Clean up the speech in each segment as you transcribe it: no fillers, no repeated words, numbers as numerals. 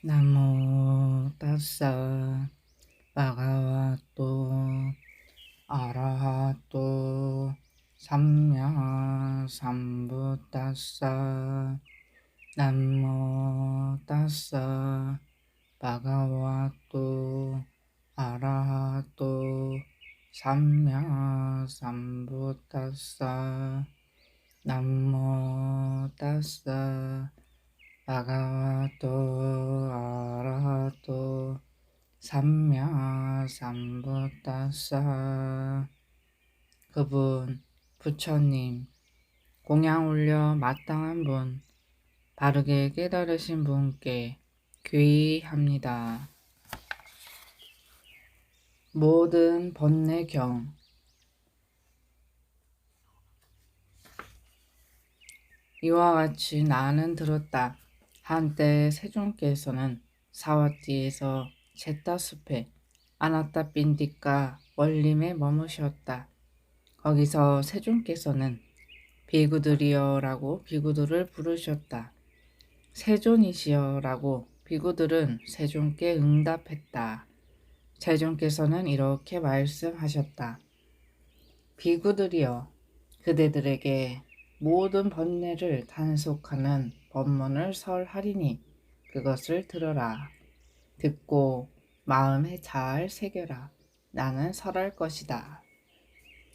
나모 따사 바가와또 아라하또 삼야 삼부따사 나모 따사 바가와또 아라하또 삼야 삼부따사 나모 따사 바가와또 아라하또 삼야 삼부따사. 그분, 부처님, 공양 올려 마땅한 분, 바르게 깨달으신 분께 귀의합니다. 모든 번뇌경. 이와 같이 나는 들었다. 한때 세존께서는 사와띠에서 제타숲에 아나타빈디가 원림에 머무셨다. 거기서 세존께서는 비구들이여라고 비구들을 부르셨다. 세존이시여라고 비구들은 세존께 응답했다. 세존께서는 이렇게 말씀하셨다. 비구들이여, 그대들에게 모든 번뇌를 단속하는 법문을 설하리니 그것을 들어라. 듣고 마음에 잘 새겨라. 나는 설할 것이다.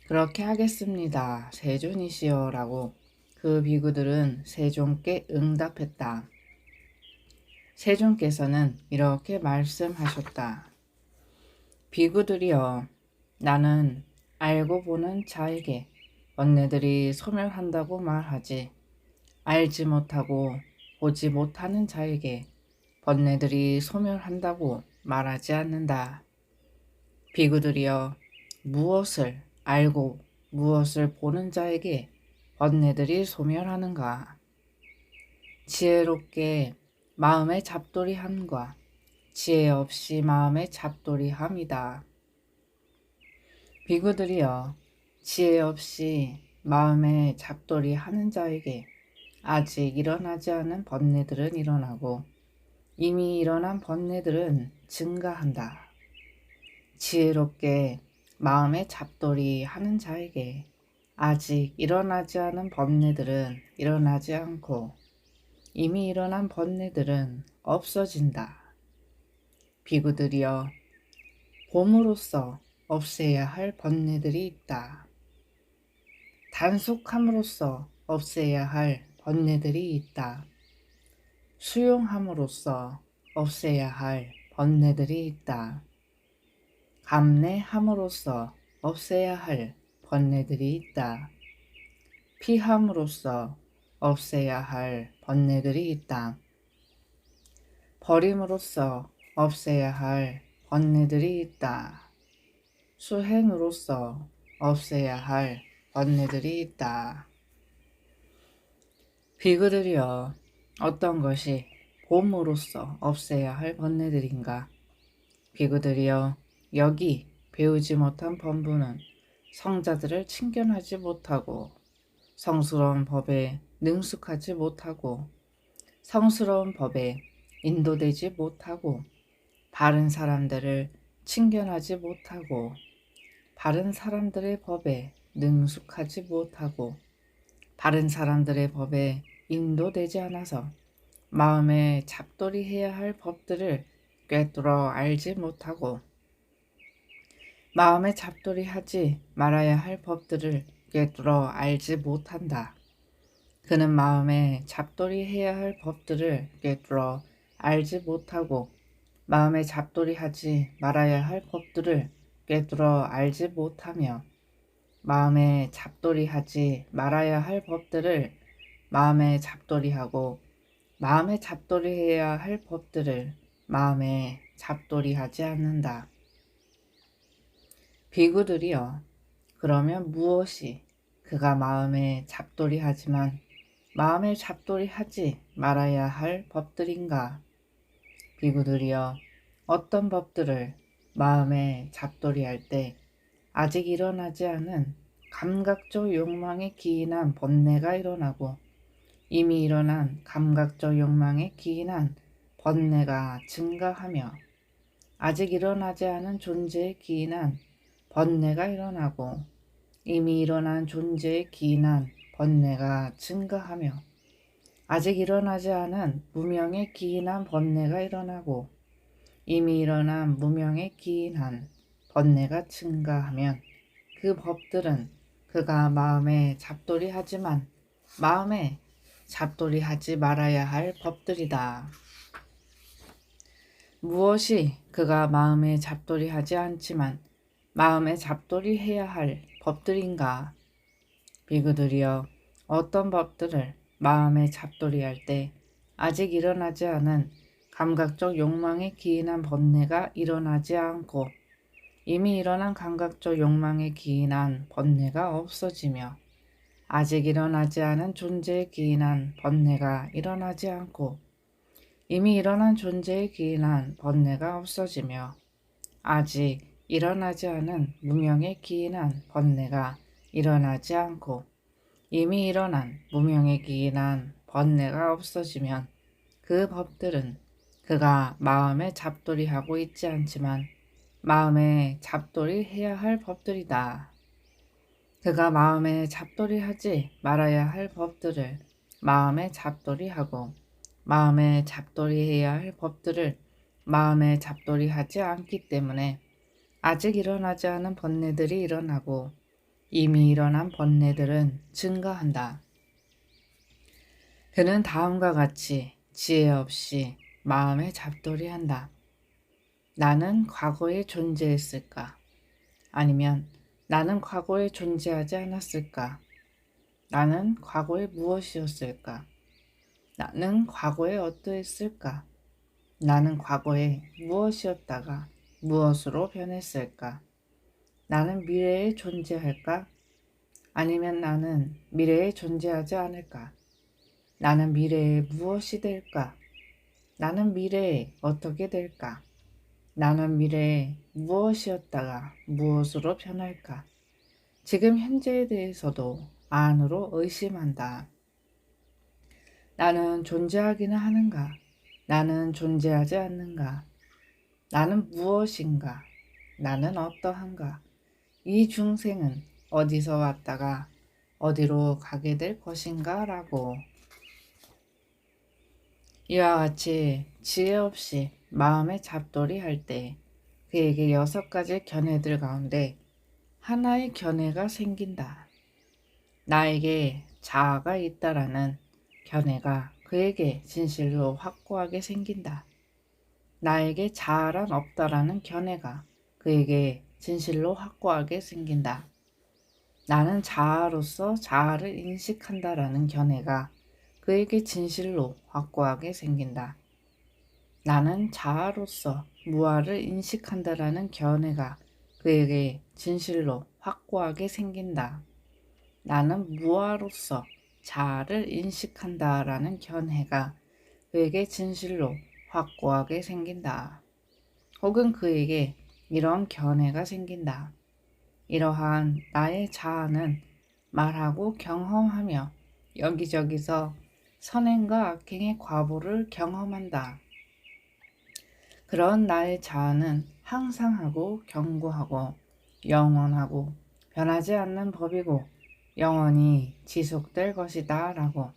그렇게 하겠습니다. 세존이시여라고 그 비구들은 세존께 응답했다. 세존께서는 이렇게 말씀하셨다. 비구들이여, 나는 알고 보는 자에게 번뇌들이 소멸한다고 말하지, 알지 못하고 보지 못하는 자에게 번뇌들이 소멸한다고 말하지 않는다. 비구들이여, 무엇을 알고 무엇을 보는 자에게 번뇌들이 소멸하는가? 지혜롭게 마음의 잡돌이함과 지혜 없이 마음의 잡돌이함이다. 비구들이여, 지혜 없이 마음의 잡돌이하는 자에게 아직 일어나지 않은 번뇌들은 일어나고 이미 일어난 번뇌들은 증가한다. 지혜롭게 마음의 잡돌이하는 자에게 아직 일어나지 않은 번뇌들은 일어나지 않고 이미 일어난 번뇌들은 없어진다. 비구들이여, 봄으로써 없애야 할 번뇌들이 있다. 단속함으로써 없애야 할 번뇌들이 있다. 수용함으로써 없애야 할 번뇌들이 있다. 감내함으로써 없애야 할 번뇌들이 있다. 피함으로써 없애야 할 번뇌들이 있다. 버림으로써 없애야 할 번뇌들이 있다. 수행으로써 없애야 할 번뇌들이 있다. 비구들이여, 어떤 것이 봄으로써 없애야 할 번뇌들인가? 비구들이여, 여기 배우지 못한 범부는 성자들을 친견하지 못하고 성스러운 법에 능숙하지 못하고 성스러운 법에 인도되지 못하고 바른 사람들을 친견하지 못하고 바른 사람들의 법에 능숙하지 못하고 바른 사람들의 법에 인도되지 않아서 마음에 잡돌이 해야 할 법들을 꿰뚫어 알지 못하고 마음에 잡돌이 하지 말아야 할 법들을 꿰뚫어 알지 못한다. 그는 마음에 잡돌이 해야 할 법들을 꿰뚫어 알지 못하고 마음에 잡돌이 하지 말아야 할 법들을 꿰뚫어 알지 못하며 마음에 잡돌이 하지 말아야 할 법들을 마음에 잡돌이 하고 마음에 잡돌이 해야 할 법들을 마음에 잡돌이 하지 않는다. 비구들이여, 그러면 무엇이 그가 마음에 잡돌이 하지만 마음에 잡돌이 하지 말아야 할 법들인가? 비구들이여, 어떤 법들을 마음에 잡돌이 할 때 아직 일어나지 않은 감각적 욕망에 기인한 번뇌가 일어나고 이미 일어난 감각적 욕망에 기인한 번뇌가 증가하며 아직 일어나지 않은 존재에 기인한 번뇌가 일어나고 이미 일어난 존재에 기인한 번뇌가 증가하며 아직 일어나지 않은 무명에 기인한 번뇌가 일어나고 이미 일어난 무명에 기인한 번뇌가 증가하면 그 법들은 그가 마음에 잡돌이하지만 마음에 잡돌이하지 말아야 할 법들이다. 무엇이 그가 마음에 잡돌이하지 않지만 마음에 잡돌이해야 할 법들인가? 비구들이여, 어떤 법들을 마음에 잡돌이할 때 아직 일어나지 않은 감각적 욕망에 기인한 번뇌가 일어나지 않고 이미 일어난 감각적 욕망에 기인한 번뇌가 없어지며 아직 일어나지 않은 존재에 기인한 번뇌가 일어나지 않고 이미 일어난 존재에 기인한 번뇌가 없어지며 아직 일어나지 않은 무명에 기인한 번뇌가 일어나지 않고 이미 일어난 무명에 기인한 번뇌가 없어지면 그 법들은 그가 마음에 잡돌이하고 있지 않지만 마음에 잡돌이해야 할 법들이다. 그가 마음에 잡돌이하지 말아야 할 법들을 마음에 잡돌이하고 마음에 잡돌이해야 할 법들을 마음에 잡돌이하지 않기 때문에 아직 일어나지 않은 번뇌들이 일어나고 이미 일어난 번뇌들은 증가한다. 그는 다음과 같이 지혜 없이 마음에 잡돌이한다. 나는 과거에 존재했을까? 아니면 나는 과거에 존재하지 않았을까? 나는 과거에 무엇이었을까? 나는 과거에 어떠했을까? 나는 과거에 무엇이었다가 무엇으로 변했을까? 나는 미래에 존재할까? 아니면 나는 미래에 존재하지 않을까? 나는 미래에 무엇이 될까? 나는 미래에 어떻게 될까? 나는 미래에 무엇이었다가 무엇으로 변할까? 지금 현재에 대해서도 안으로 의심한다. 나는 존재하기는 하는가? 나는 존재하지 않는가? 나는 무엇인가? 나는 어떠한가? 이 중생은 어디서 왔다가 어디로 가게 될 것인가? 라고. 이와 같이 지혜 없이 마음에 잡돌이 할 때 그에게 6가지 견해들 가운데 하나의 견해가 생긴다. 나에게 자아가 있다라는 견해가 그에게 진실로 확고하게 생긴다. 나에게 자아란 없다라는 견해가 그에게 진실로 확고하게 생긴다. 나는 자아로서 자아를 인식한다라는 견해가 그에게 진실로 확고하게 생긴다. 나는 자아로서 무아를 인식한다라는 견해가 그에게 진실로 확고하게 생긴다. 나는 무아로서 자아를 인식한다라는 견해가 그에게 진실로 확고하게 생긴다. 혹은 그에게 이런 견해가 생긴다. 이러한 나의 자아는 말하고 경험하며 여기저기서 선행과 악행의 과보를 경험한다. 그런 나의 자아는 항상하고 견고하고 영원하고 변하지 않는 법이고 영원히 지속될 것이다 라고.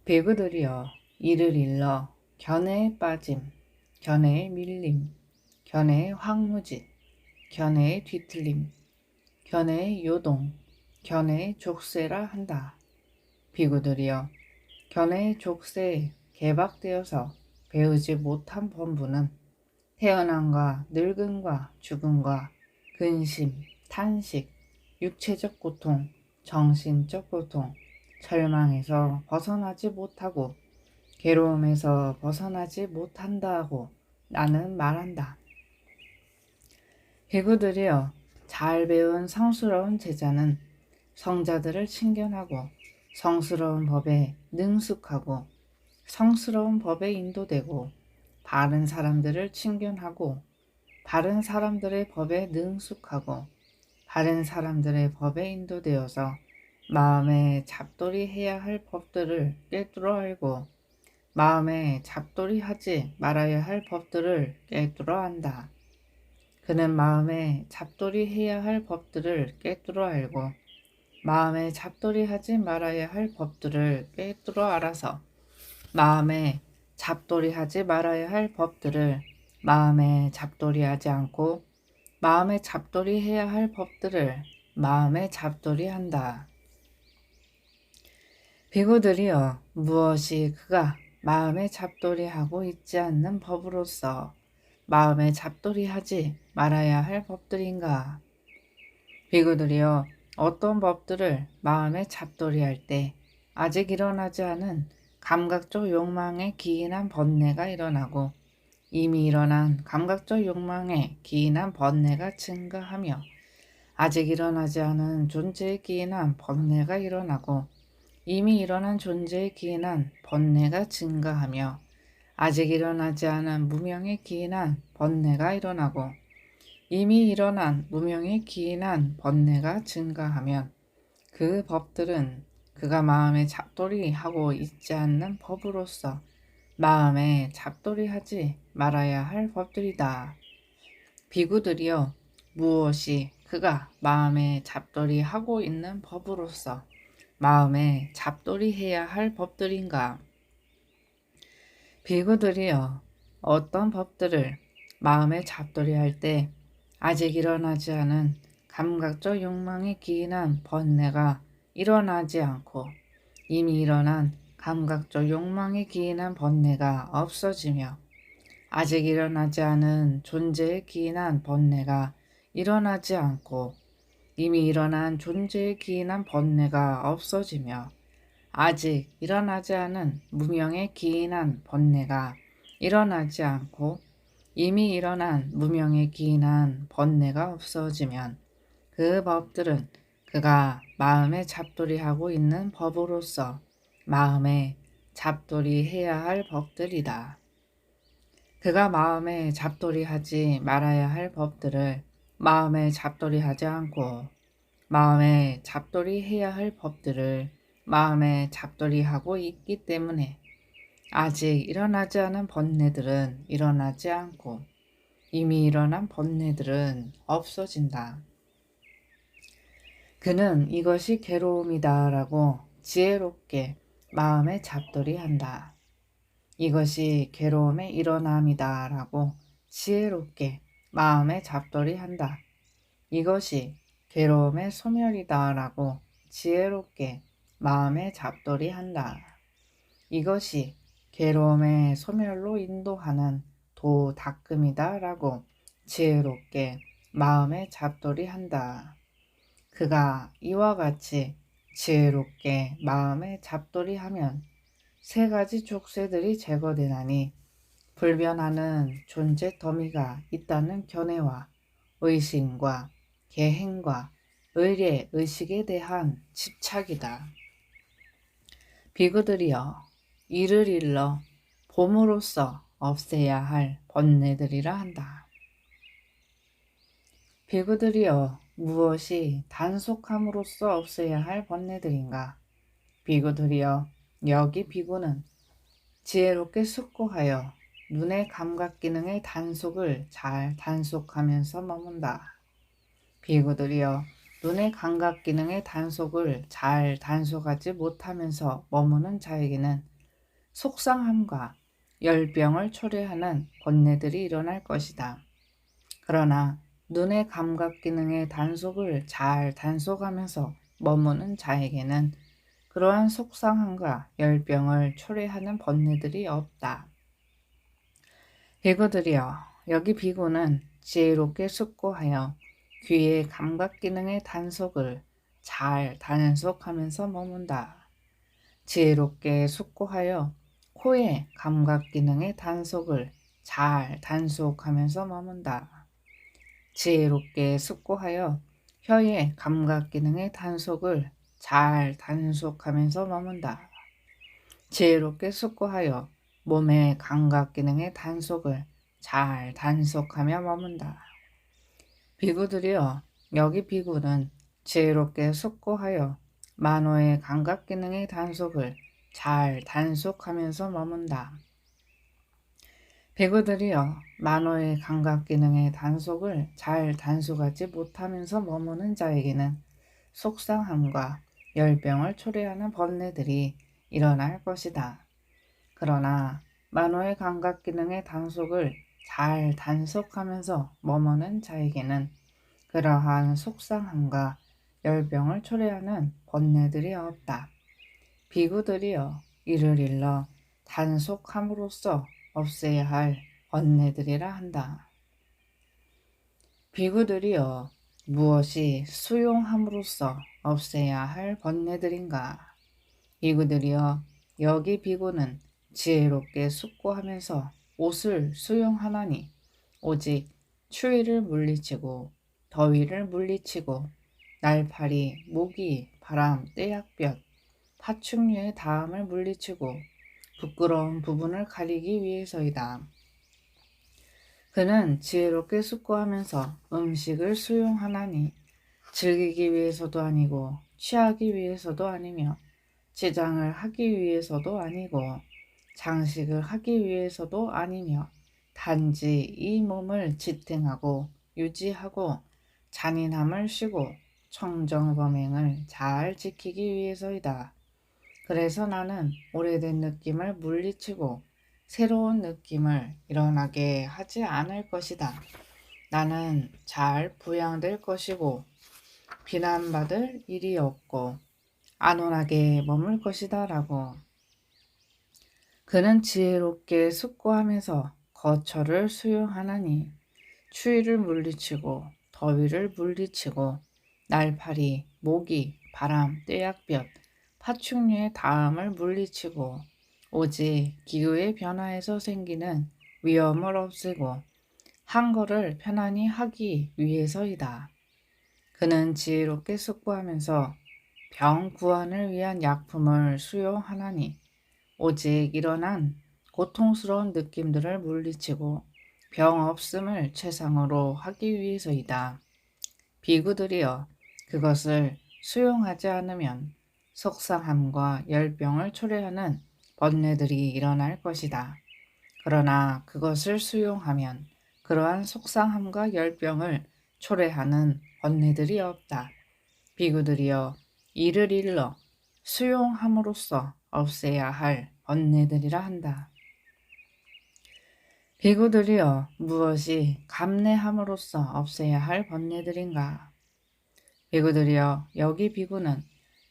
배구들이여, 이를 일러 견해에 빠짐, 견해에 밀림, 견해에 황무짓, 견해에 뒤틀림, 견해에 요동, 견해에 족쇄라 한다. 비구들이여, 견해의 족쇄에 개박되어서 배우지 못한 범부는 태어남과 늙음과 죽음과 근심, 탄식, 육체적 고통, 정신적 고통, 절망에서 벗어나지 못하고 괴로움에서 벗어나지 못한다고 나는 말한다. 비구들이여, 잘 배운 성스러운 제자는 성자들을 친견하고 성스러운 법에 능숙하고 성스러운 법에 인도되고 바른 사람들을 친견하고 바른 사람들의 법에 능숙하고 바른 사람들의 법에 인도되어서 마음에 잡돌이 해야 할 법들을 꿰뚫어 알고 마음에 잡돌이 하지 말아야 할 법들을 꿰뚫어 안다. 그는 마음에 잡돌이 해야 할 법들을 꿰뚫어 알고 마음에 잡돌이 하지 말아야 할 법들을 꿰뚫어 알아서 마음에 잡돌이 하지 말아야 할 법들을 마음에 잡돌이 하지 않고 마음에 잡돌이 해야 할 법들을 마음에 잡돌이 한다. 비구들이여 무엇이 그가 마음에 잡돌이 하고 있지 않는 법으로서 마음에 잡돌이 하지 말아야 할 법들인가? 비구들이여 어떤 법들을 마음에 잡돌이 할 때 아직 일어나지 않은 감각적 욕망에 기인한 번뇌가 일어나고 이미 일어난 감각적 욕망에 기인한 번뇌가 증가하며 아직 일어나지 않은 존재에 기인한 번뇌가 일어나고 이미 일어난 존재에 기인한 번뇌가 증가하며 아직 일어나지 않은 무명에 기인한 번뇌가 일어나고 이미 일어난 무명에 기인한 번뇌가 증가하면 그 법들은 그가 마음에 잡돌이 하고 있지 않는 법으로서 마음에 잡돌이 하지 말아야 할 법들이다. 비구들이여 무엇이 그가 마음에 잡돌이 하고 있는 법으로서 마음에 잡돌이 해야 할 법들인가? 비구들이여 어떤 법들을 마음에 잡돌이 할 때 아직 일어나지 않은 감각적 욕망에 기인한 번뇌가 일어나지 않고 이미 일어난 감각적 욕망에 기인한 번뇌가 없어지며 아직 일어나지 않은 존재에 기인한 번뇌가 일어나지 않고 이미 일어난 존재에 기인한 번뇌가 없어지며 아직 일어나지 않은 무명에 기인한 번뇌가 일어나지 않고 이미 일어난 무명에 기인한 번뇌가 없어지면 그 법들은 그가 마음에 잡돌이 하고 있는 법으로서 마음에 잡돌이 해야 할 법들이다. 그가 마음에 잡돌이 하지 말아야 할 법들을 마음에 잡돌이 하지 않고 마음에 잡돌이 해야 할 법들을 마음에 잡돌이 하고 있기 때문에 아직 일어나지 않은 번뇌들은 일어나지 않고 이미 일어난 번뇌들은 없어진다. 그는 이것이 괴로움이다 라고 지혜롭게 마음에 잡돌이 한다. 이것이 괴로움의 일어남이다 라고 지혜롭게 마음에 잡돌이 한다. 이것이 괴로움의 소멸이다 라고 지혜롭게 마음에 잡돌이 한다. 이것이 괴로움의 소멸로 인도하는 도닦음이다 라고 지혜롭게 마음에 잡돌이 한다. 그가 이와 같이 지혜롭게 마음에 잡돌이 하면 세 가지 족쇄들이 제거되나니 불변하는 존재 더미가 있다는 견해와 의심과 계행과 의례, 의식에 대한 집착이다. 비구들이여 이를 일러 봄으로써 없애야 할 번뇌들이라 한다. 비구들이여 무엇이 단속함으로써 없애야 할 번뇌들인가? 비구들이여 여기 비구는 지혜롭게 숙고하여 눈의 감각 기능의 단속을 잘 단속하면서 머문다. 비구들이여 눈의 감각 기능의 단속을 잘 단속하지 못하면서 머무는 자에게는 속상함과 열병을 초래하는 번뇌들이 일어날 것이다. 그러나 눈의 감각 기능의 단속을 잘 단속하면서 머무는 자에게는 그러한 속상함과 열병을 초래하는 번뇌들이 없다. 비구들이여 여기 비구는 지혜롭게 숙고하여 귀의 감각 기능의 단속을 잘 단속하면서 머문다. 지혜롭게 숙고하여 코의 감각 기능의 단속을 잘 단속하면서 머문다. 지혜롭게 숙고하여 혀의 감각 기능의 단속을 잘 단속하면서 머문다. 지혜롭게 숙고하여 몸의 감각 기능의 단속을 잘 단속하며 머문다. 비구들이여 여기 비구는 지혜롭게 숙고하여 만호의 감각 기능의 단속을 잘 단속하면서 머문다. 비구들이여 만호의 감각 기능의 단속을 잘 단속하지 못하면서 머무는 자에게는 속상함과 열병을 초래하는 번뇌들이 일어날 것이다. 그러나 만호의 감각 기능의 단속을 잘 단속하면서 머무는 자에게는 그러한 속상함과 열병을 초래하는 번뇌들이 없다. 비구들이여 이를 일러 단속함으로써 없애야 할 번뇌들이라 한다. 비구들이여 무엇이 수용함으로써 없애야 할 번뇌들인가? 비구들이여 여기 비구는 지혜롭게 숙고하면서 옷을 수용하나니 오직 추위를 물리치고 더위를 물리치고 날파리, 모기, 바람, 떼약볕, 파충류의 다함을 물리치고 부끄러운 부분을 가리기 위해서이다. 그는 지혜롭게 숙고하면서 음식을 수용하나니 즐기기 위해서도 아니고 취하기 위해서도 아니며 치장을 하기 위해서도 아니고 장식을 하기 위해서도 아니며 단지 이 몸을 지탱하고 유지하고 잔인함을 쉬고 청정범행을 잘 지키기 위해서이다. 그래서 나는 오래된 느낌을 물리치고 새로운 느낌을 일어나게 하지 않을 것이다. 나는 잘 부양될 것이고 비난받을 일이 없고 안온하게 머물 것이다 라고. 그는 지혜롭게 숙고하면서 거처를 수용하나니 추위를 물리치고 더위를 물리치고 날파리, 모기, 바람, 떼약볕, 파충류의 다함을 물리치고 오직 기후의 변화에서 생기는 위험을 없애고 한 거를 편안히 하기 위해서이다. 그는 지혜롭게 숙고하면서 병 구안을 위한 약품을 수용하나니 오직 일어난 고통스러운 느낌들을 물리치고 병 없음을 최상으로 하기 위해서이다. 비구들이여 그것을 수용하지 않으면 속상함과 열병을 초래하는 번뇌들이 일어날 것이다. 그러나 그것을 수용하면 그러한 속상함과 열병을 초래하는 번뇌들이 없다. 비구들이여 이를 일러 수용함으로써 없애야 할 번뇌들이라 한다. 비구들이여 무엇이 감내함으로써 없애야 할 번뇌들인가? 비구들이여 여기 비구는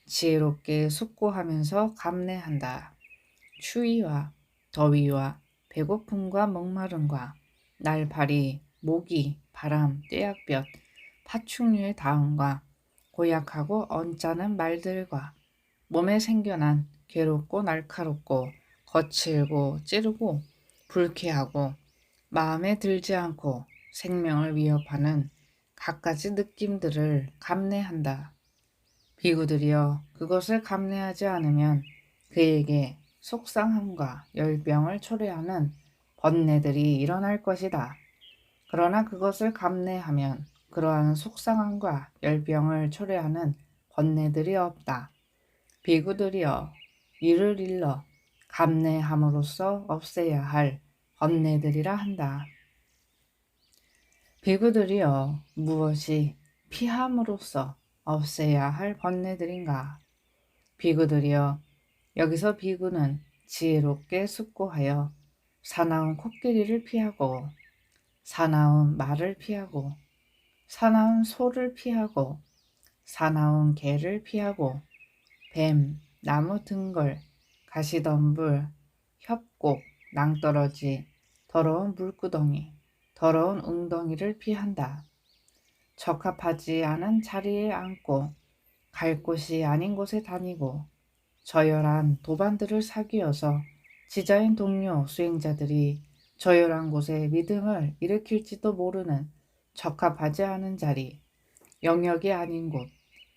지혜롭게 숙고하면서 감내한다. 추위와 더위와 배고픔과 목마름과 날파리, 모기, 바람, 떼약볕, 파충류의 다음과 고약하고 언짢은 말들과 몸에 생겨난 괴롭고 날카롭고 거칠고 찌르고 불쾌하고 마음에 들지 않고 생명을 위협하는 갖가지 느낌들을 감내한다. 비구들이여 그것을 감내하지 않으면 그에게 속상함과 열병을 초래하는 번뇌들이 일어날 것이다. 그러나 그것을 감내하면 그러한 속상함과 열병을 초래하는 번뇌들이 없다. 비구들이여 이를 일러 감내함으로써 없애야 할 번뇌들이라 한다. 비구들이여 무엇이 피함으로써 없애야 할 번뇌들인가? 비구들이여 여기서 비구는 지혜롭게 숙고하여 사나운 코끼리를 피하고 사나운 말을 피하고 사나운 소를 피하고 사나운 개를 피하고 뱀, 나무 등걸, 가시덤불, 협곡, 낭떠러지, 더러운 물구덩이, 더러운 웅덩이를 피한다. 적합하지 않은 자리에 앉고 갈 곳이 아닌 곳에 다니고 저열한 도반들을 사귀어서 지자인 동료 수행자들이 저열한 곳에 믿음을 일으킬지도 모르는 적합하지 않은 자리, 영역이 아닌 곳,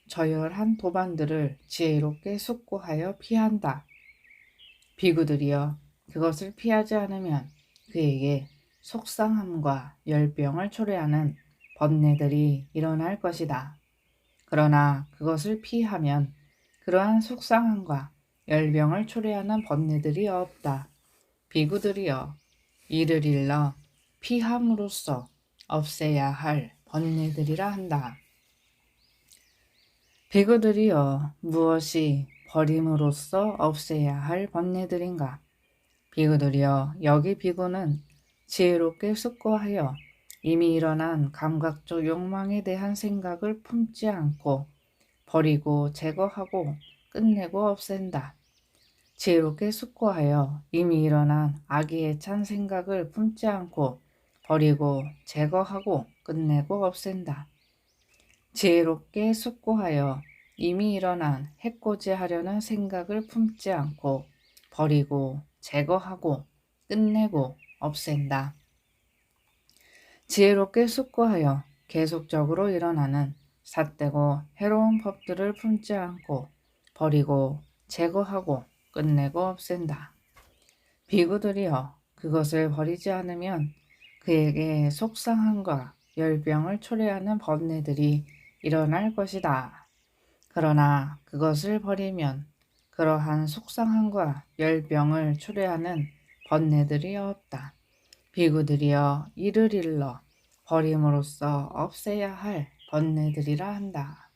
저열한 도반들을 지혜롭게 숙고하여 피한다. 비구들이여 그것을 피하지 않으면 그에게 속상함과 열병을 초래하는 번뇌들이 일어날 것이다. 그러나 그것을 피하면 그러한 속상함과 열병을 초래하는 번뇌들이 없다. 비구들이여 이를 일러 피함으로써 없애야 할 번뇌들이라 한다. 비구들이여 무엇이 버림으로써 없애야 할 번뇌들인가? 비구들이여 여기 비구는 지혜롭게 숙고하여 이미 일어난 감각적 욕망에 대한 생각을 품지 않고 버리고 제거하고 끝내고 없앤다. 지혜롭게 숙고하여 이미 일어난 악의에 찬 생각을 품지 않고 버리고 제거하고 끝내고 없앤다. 지혜롭게 숙고하여 이미 일어난 해코지하려는 생각을 품지 않고 버리고 제거하고 끝내고 없앤다. 지혜롭게 숙고하여 계속적으로 일어나는 삿되고 해로운 법들을 품지 않고 버리고 제거하고 끝내고 없앤다. 비구들이여 그것을 버리지 않으면 그에게 속상함과 열병을 초래하는 번뇌들이 일어날 것이다. 그러나 그것을 버리면 그러한 속상함과 열병을 초래하는 번뇌들이 없다. 비구들이여 이를 일러 버림으로써 없애야 할 번뇌들이라 한다.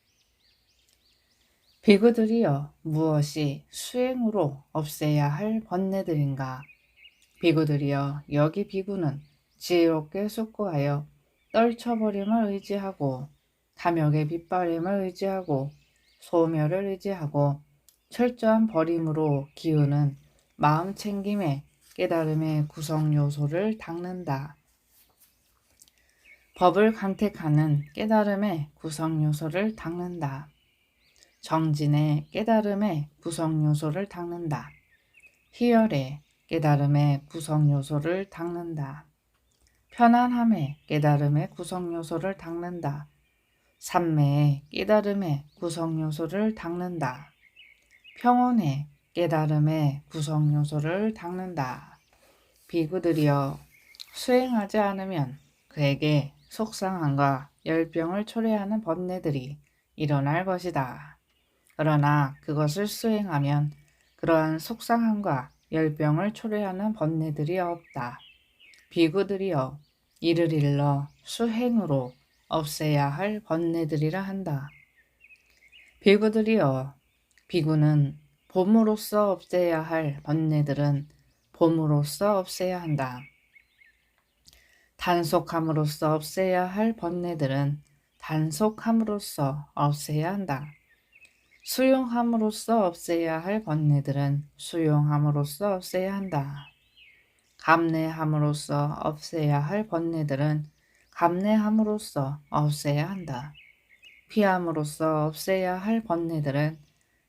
비구들이여 무엇이 수행으로 없애야 할 번뇌들인가? 비구들이여 여기 비구는 지혜롭게 숙고하여 떨쳐버림을 의지하고 탐욕의 빗발림을 의지하고 소멸을 의지하고 철저한 버림으로 기우는 마음 챙김에 깨달음의 구성 요소를 닦는다. 법을 강택하는 깨달음의 구성 요소를 닦는다. 정진의 깨달음의 구성 요소를 닦는다. 희열의 깨달음의 구성 요소를 닦는다. 편안함의 깨달음의 구성 요소를 닦는다. 삼매의 깨달음의 구성 요소를 닦는다. 평온의 깨달음의 구성 요소를 닦는다. 비구들이여 수행하지 않으면 그에게 속상함과 열병을 초래하는 번뇌들이 일어날 것이다. 그러나 그것을 수행하면 그러한 속상함과 열병을 초래하는 번뇌들이 없다. 비구들이여 이를 일러 수행으로 없애야 할 번뇌들이라 한다. 비구들이여 비구는 봄으로써 없애야 할 번뇌들은 봄으로써 없애야 한다. 단속함으로써 없애야 할 번뇌들은 단속함으로써 없애야 한다. 수용함으로써 없애야 할 번뇌들은 수용함으로써 없애야 한다. 감내함으로써 없애야 할 번뇌들은 감내함으로써 없애야 한다. 피함으로써 없애야 할 번뇌들은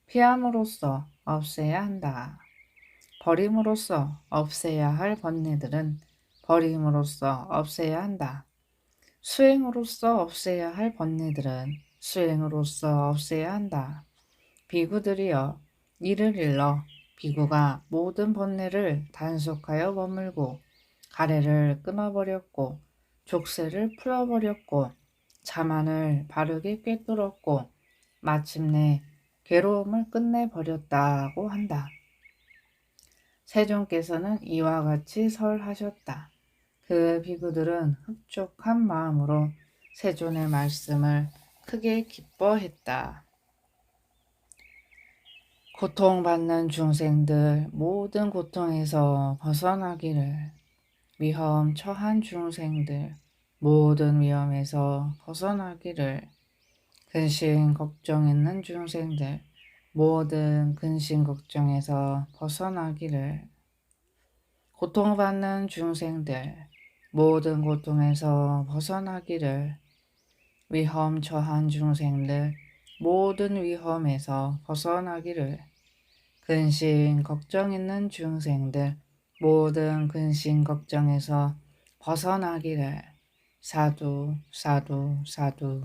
피함으로써 없애야 한다. 버림으로써 없애야 할 번뇌들은 버림으로써 없애야 한다. 수행으로써 없애야 할 번뇌들은 수행으로써 없애야 한다. 비구들이여 이를 일러 비구가 모든 번뇌를 단속하여 머물고 가래를 끊어버렸고 족쇄를 풀어버렸고 자만을 바르게 꿰뚫었고 마침내 괴로움을 끝내버렸다고 한다. 세존께서는 이와 같이 설하셨다. 그 비구들은 흡족한 마음으로 세존의 말씀을 크게 기뻐했다. 고통받는 중생들 모든 고통에서 벗어나기를, 위험 처한 중생들 모든 위험에서 벗어나기를, 근심 걱정 있는 중생들 모든 근심 걱정에서 벗어나기를, 고통받는 중생들 모든 고통에서 벗어나기를, 위험 처한 중생들 모든 위험에서 벗어나기를, 근심 걱정 있는 중생들 모든 근심 걱정에서 벗어나기를. 사두 사두 사두.